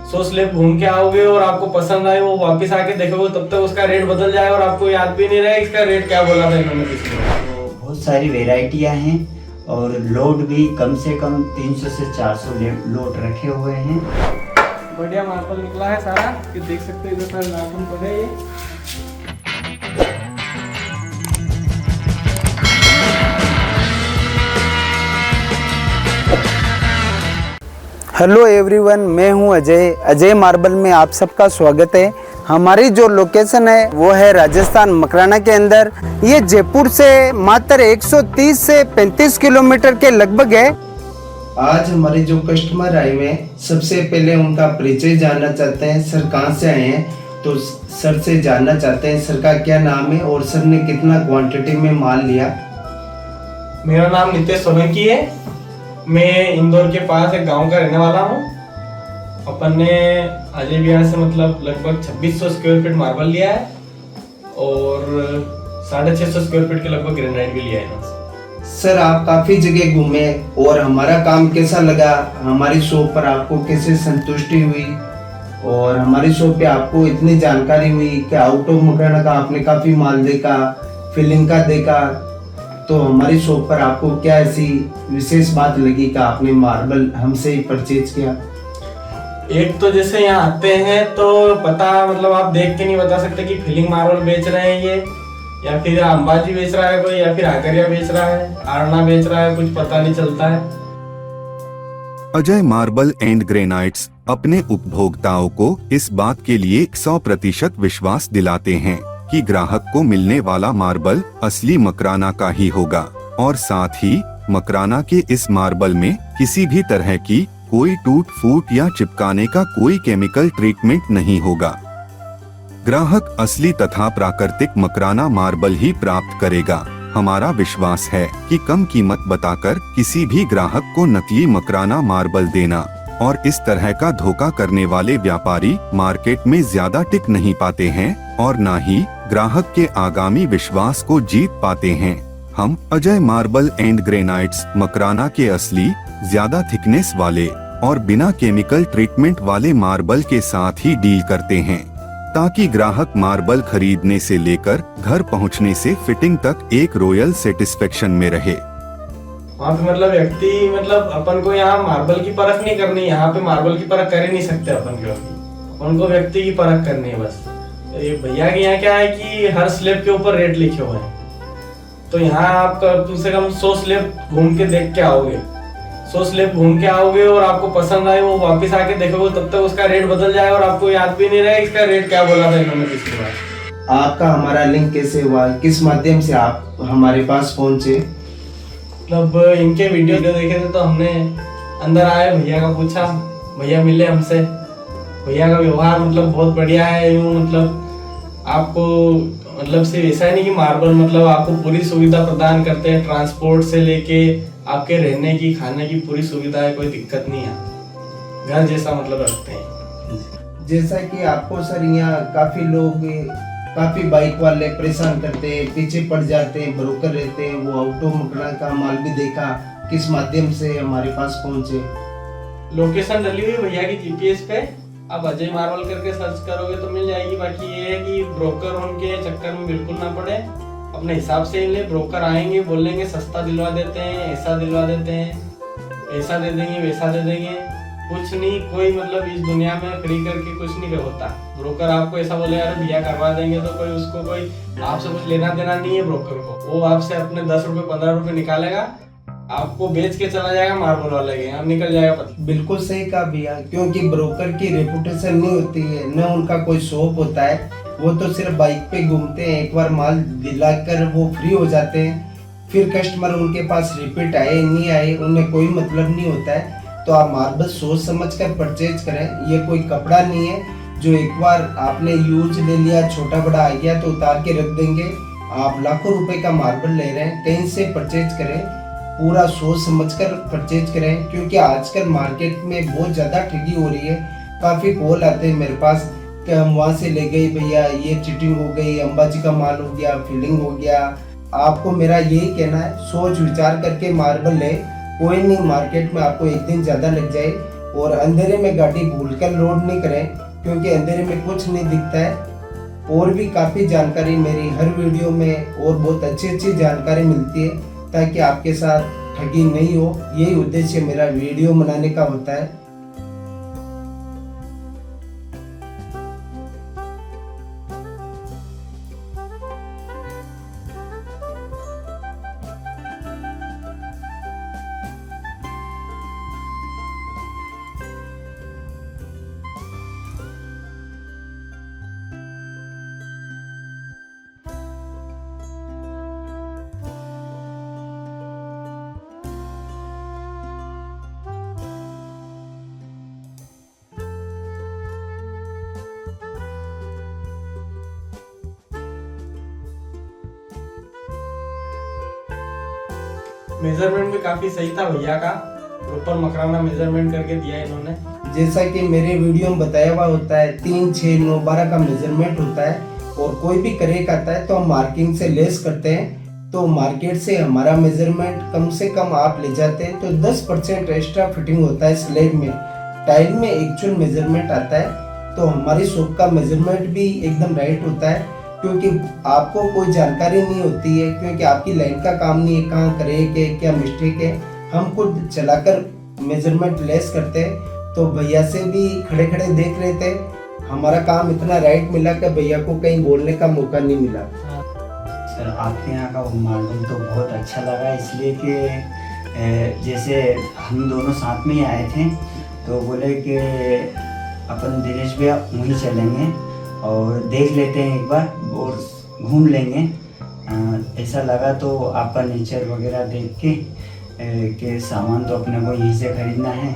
100 slab घूम के आओगे और आपको पसंद आए, वो वापस आके देखोगे तब तक उसका रेट बदल जाए और आपको याद भी नहीं रहे इसका रेट क्या बोला था इन्होंने पिछले बार। तो बहुत सारी वेराइटियां हैं और लोड भी कम से कम 300 से 400 लोड रखे हुए हैं। बढ़िया मार्बल निकला है सारा, कि देख सकते हो इधर सारे नाखून पड़े हैं ये। हेलो एवरीवन, मैं हूं अजय मार्बल में आप सबका स्वागत है। हमारी जो लोकेशन है वो है राजस्थान मकराना के अंदर। ये जयपुर से मात्र 130 से 35 किलोमीटर के लगभग है। आज हमारे जो कस्टमर आए हुए हैं, सबसे पहले उनका परिचय जानना चाहते हैं। सर कहाँ से आए हैं? तो सर से जानना चाहते हैं सर का क्या नाम है और सर ने कितना क्वांटिटी में माल लिया। मेरा नाम नितेश सोलंकी है, मैं इंदौर के पास एक गांव का रहने वाला हूँ। अपन ने अजय विहार से मतलब लगभग 2600 स्क्वायर फीट मार्बल लिया है और 650 स्क्वायर फीट के लगभग ग्रेनाइट भी लिया है। सर आप काफी जगह घूमे और हमारा काम कैसा लगा? हमारी शॉप पर आपको कैसे संतुष्टि हुई और हमारी शॉप पे आपको इतनी जानकारी हुई कि आउट ऑफ मकराना का आपने काफी माल देखा, फिलिंग का देखा, तो हमारी शॉप पर आपको क्या ऐसी विशेष बात लगी कि आपने मार्बल हमसे ही परचेज किया? एक तो जैसे यहाँ आते हैं तो पता मतलब आप देख के नहीं बता सकते कि फिलिंग मार्बल बेच रहे हैं ये, या फिर अंबाजी बेच रहा है कोई, या फिर आकरिया बेच रहा है, आरना बेच रहा है, कुछ पता नहीं चलता है। अजय मार्बल एंड ग्रेनाइट्स अपने उपभोक्ताओं को इस बात के लिए 100% विश्वास दिलाते हैं कि ग्राहक को मिलने वाला मार्बल असली मकराना का ही होगा और साथ ही मकराना के इस मार्बल में किसी भी तरह की कोई टूट फूट या चिपकाने का कोई केमिकल ट्रीटमेंट नहीं होगा। ग्राहक असली तथा प्राकृतिक मकराना मार्बल ही प्राप्त करेगा। हमारा विश्वास है कि कम कीमत बताकर किसी भी ग्राहक को नकली मकराना मार्बल देना और इस तरह का धोखा करने वाले व्यापारी मार्केट में ज्यादा टिक नहीं पाते हैं और न ही ग्राहक के आगामी विश्वास को जीत पाते हैं। हम Ajay marble and granites Makrana के असली, ज्यादा थिकनेस वाले और बिना केमिकल ट्रीटमेंट वाले मार्बल के साथ ही डील करते हैं ताकि ग्राहक मार्बल खरीदने से लेकर घर पहुंचने से फिटिंग तक एक रॉयल सेटिस्फेक्शन में रहे। हाँ, तो मतलब व्यक्ति मतलब अपन को यहाँ मार्बल की परख नहीं करनी, यहाँ पे मार्बल की परख कर ही नहीं सकते अपन को व्यक्ति की परख करनी है बस। तो ये भैया के यहाँ क्या है कि हर स्लैब के ऊपर रेट लिखे हुए हैं, तो यहाँ आप कम से कम 100 स्लैब घूम के देख के आओगे, 100 स्लैब घूम के आओगे और आपको पसंद आए, वो वापस आके देखोगे तब तक उसका रेट बदल जाए और आपको याद भी नहीं रहे इसका रेट क्या बोला था इन्होंने पिछली बार। आपका हमारा लिंक कैसे हुआ? किस माध्यम से आप हमारे पास पहुंचे? मतलब इनके वीडियो देखे थे तो हमने अंदर आए, भैया का पूछा, भैया मिले हमसे, भैया का व्यवहार मतलब बहुत बढ़िया है। यूँ मतलब आपको मतलब सिर्फ ऐसा ही नहीं कि मार्बल मतलब आपको पूरी सुविधा प्रदान करते हैं, ट्रांसपोर्ट से लेके आपके रहने की, खाने की पूरी सुविधा है, कोई दिक्कत नहीं है, घर जैसा मतलब रखते हैं। जैसा कि आपको सर यहाँ काफी बाइक वाले परेशान करते हैं, पीछे पड़ जाते हैं, ब्रोकर रहते हैं, वो आउट ऑफ मकराना का माल भी देखा, किस माध्यम से हमारे पास पहुंचे? लोकेशन डली हुई भैया की जीपीएस पे, आप अजय मार्बल करके सर्च करोगे तो मिल जाएगी। बाकी ये है कि ब्रोकर उनके चक्कर में बिल्कुल ना पड़े, अपने हिसाब से इन ले। ब्रोकर आएंगे बोलेंगे सस्ता दिलवा देते हैं, ऐसा दिलवा देते हैं, ऐसा दे देंगे, वैसा दे देंगे, कुछ नहीं, कोई मतलब इस दुनिया में फ्री करके कुछ नहीं होता। ब्रोकर आपको ऐसा बोले यार भैया करवा देंगे तो कोई उसको कोई आपसे कुछ लेना देना नहीं है ब्रोकर को, वो आपसे अपने 10 रुपए 15 रुपए निकालेगा, आपको बेच के चला जाएगा मार्बल वाले के यहाँ, निकल जाएगा। बिल्कुल सही कहा भैया, क्योंकि ब्रोकर की रेपुटेशन नहीं होती है, न उनका कोई शॉप होता है, वो तो सिर्फ बाइक पे घूमते हैं, एक बार माल दिलाकर वो फ्री हो जाते हैं, फिर कस्टमर उनके पास रिपीट आए नहीं आए उन्हें कोई मतलब नहीं होता है। तो आप मार्बल सोच समझ कर परचेज करें, ये कोई कपड़ा नहीं है जो एक बार आपने यूज ले लिया, छोटा बड़ा आ गया तो उतार के रख देंगे। आप लाखों रुपए का मार्बल ले रहे हैं, कहीं से परचेज करें, पूरा सोच समझकर परचेज करें, क्योंकि आजकल मार्केट में बहुत ज़्यादा ठगी हो रही है। काफ़ी कॉल आते हैं मेरे पास कि हम वहाँ से ले गए भैया, ये चीटिंग हो गई, अंबाजी का माल हो गया, फिलिंग हो गया। आपको मेरा यही कहना है, सोच विचार करके मार्बल ले, कोई नहीं मार्केट में आपको एक दिन ज़्यादा लग जाए और अंधेरे में गाड़ी भूलकर लोड नहीं करें, क्योंकि अंधेरे में कुछ नहीं दिखता है। और भी काफ़ी जानकारी मेरी हर वीडियो में और बहुत अच्छी अच्छी जानकारी मिलती है, ताकि आपके साथ ठगी नहीं हो। यही उद्देश्य मेरा वीडियो बनाने का होता है। मेजरमेंट भी काफी सही था भैया का, प्रॉपर मकराना मेजरमेंट करके दिया इन्होंने। जैसा कि मेरे वीडियो में बताया हुआ होता है 3, 6, 9, 12 का मेजरमेंट होता है। और कोई भी करेक आता है तो हम मार्किंग से लेस करते हैं। तो मार्केट से हमारा मेजरमेंट कम से कम आप ले जाते हैं तो 10% एक्स्ट्रा फिटिंग होता है स्लैब में। टाइल में एक्चुअल मेजरमेंट आता है, तो हमारी शॉप का मेजरमेंट भी एकदम राइट होता है, क्योंकि आपको कोई जानकारी नहीं होती है, क्योंकि आपकी लाइन का काम नहीं है कहाँ करेक है क्या मिस्टेक है। हम खुद चलाकर मेजरमेंट लेस करते हैं। तो भैया से भी खड़े खड़े देख रहे थे, हमारा काम इतना राइट मिला कि भैया को कहीं बोलने का मौका नहीं मिला। सर आपके यहाँ का वो मालूम तो बहुत अच्छा लगा, इसलिए कि जैसे हम दोनों साथ में ही आए थे तो बोले कि अपन दिनेश भैया वहीं चलेंगे और देख लेते हैं एक बार और घूम लेंगे। ऐसा लगा तो आपका नेचर वगैरह देख के सामान तो अपने को यहीं से खरीदना है।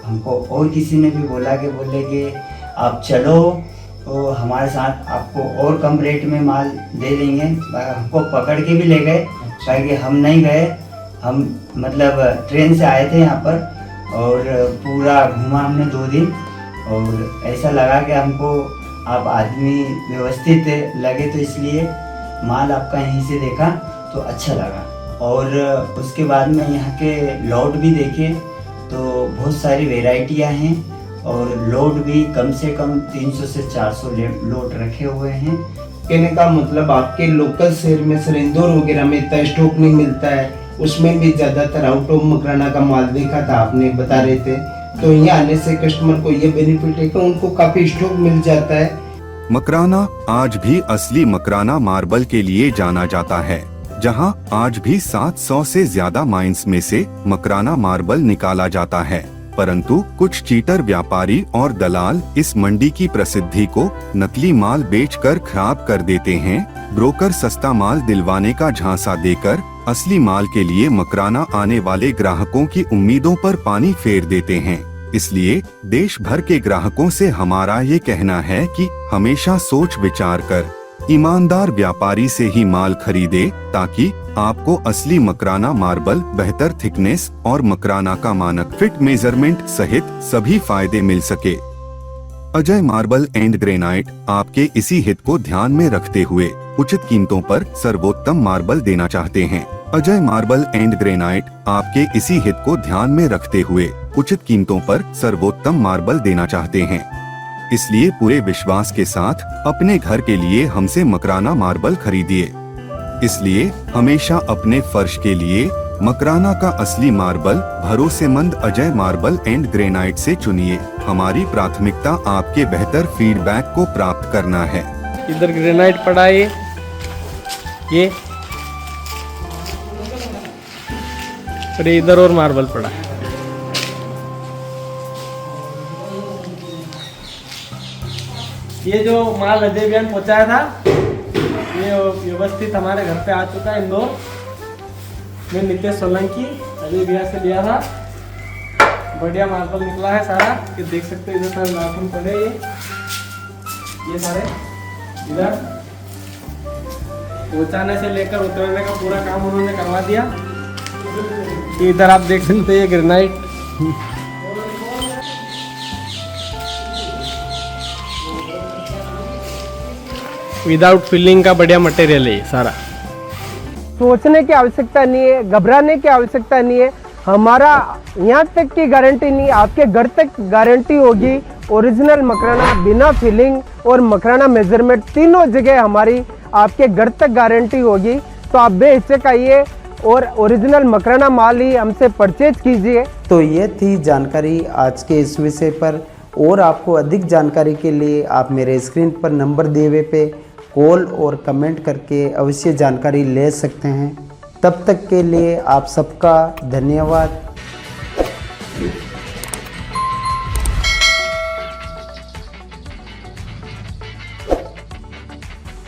हमको और किसी ने भी बोला कि बोले कि आप चलो तो हमारे साथ आपको और कम रेट में माल दे देंगे। हमको पकड़ के भी ले गए, कि हम नहीं गए, हम मतलब ट्रेन से आए थे यहाँ पर और पूरा घूमा हमने 2 दिन। और ऐसा लगा कि हमको आप आदमी व्यवस्थित लगे, तो इसलिए माल आपका यहीं से देखा तो अच्छा लगा। और उसके बाद में यहाँ के लोड भी देखे तो बहुत सारी वेराइटियाँ हैं और लोड भी कम से कम 300 से 400 लोड रखे हुए हैं। कहने का मतलब आपके लोकल शहर में सर इंदौर वगैरह में इतना स्टॉक नहीं मिलता है, उसमें भी ज्यादातर आउट ऑफ मकराना का माल देखा था आपने बता रहे थे। तो यहाँ आने से कस्टमर को ये बेनिफिट है कि उनको काफी स्टॉक मिल जाता है। मकराना आज भी असली मकराना मार्बल के लिए जाना जाता है, जहां आज भी 700 से ज्यादा माइंस में से मकराना मार्बल निकाला जाता है। परंतु कुछ चीटर व्यापारी और दलाल इस मंडी की प्रसिद्धि को नकली माल बेचकर खराब कर देते हैं। ब्रोकर सस्ता माल दिलवाने का झांसा देकर असली माल के लिए मकराना आने वाले ग्राहकों की उम्मीदों पर पानी फेर देते हैं। इसलिए देश भर के ग्राहकों से हमारा ये कहना है कि हमेशा सोच विचार कर ईमानदार व्यापारी से ही माल खरीदे, ताकि आपको असली मकराना मार्बल, बेहतर थिकनेस और मकराना का मानक फिट मेजरमेंट सहित सभी फायदे मिल सके। अजय मार्बल एंड ग्रेनाइट आपके इसी हित को ध्यान में रखते हुए उचित कीमतों पर सर्वोत्तम मार्बल देना चाहते हैं। अजय मार्बल एंड ग्रेनाइट आपके इसी हित को ध्यान में रखते हुए उचित कीमतों पर सर्वोत्तम मार्बल देना चाहते हैं। इसलिए पूरे विश्वास के साथ अपने घर के लिए हमसे मकराना मार्बल खरीदिए। इसलिए हमेशा अपने फर्श के लिए मकराना का असली मार्बल भरोसेमंद अजय मार्बल एंड ग्रेनाइट से चुनिए। हमारी प्राथमिकता आपके बेहतर फीडबैक को प्राप्त करना है। इधर ग्रेनाइट पड़ा है, ये और इधर और मार्बल पड़ा है। ये जो माल अजय भैया ने पहुंचाया था, ये व्यवस्थित हमारे घर पे आ चुका है इंदौर में। नितेश सोलंकी अजय भैया से लिया था, बढ़िया मार्बल निकला है सारा। ये देख सकते हैं, इधर सारे नाखून पड़े, ये सारे इधर पहुंचाने से लेकर उतरने का पूरा काम उन्होंने करवा दिया। इधर आप देख सकते हैं ये ग्रेनाइट, विदाउट फिलिंग का बढ़िया मटेरियल है ये सारा। सोचने की आवश्यकता नहीं है, घबराने की आवश्यकता नहीं है। हमारा यहाँ तक की गारंटी नहीं, आपके घर तक गारंटी होगी। ओरिजिनल मकराना बिना फिलिंग और मकराना मेजरमेंट तीनों जगह हमारी आपके घर तक गारंटी होगी। तो आप बेहिचक आइए और ओरिजिनल मकराना माल ही हमसे परचेज कीजिए। तो ये थी जानकारी आज के इस विषय पर। और आपको अधिक जानकारी के लिए आप मेरे स्क्रीन पर नंबर दिए हुए पे कॉल और कमेंट करके अवश्य जानकारी ले सकते हैं। तब तक के लिए आप सबका धन्यवाद।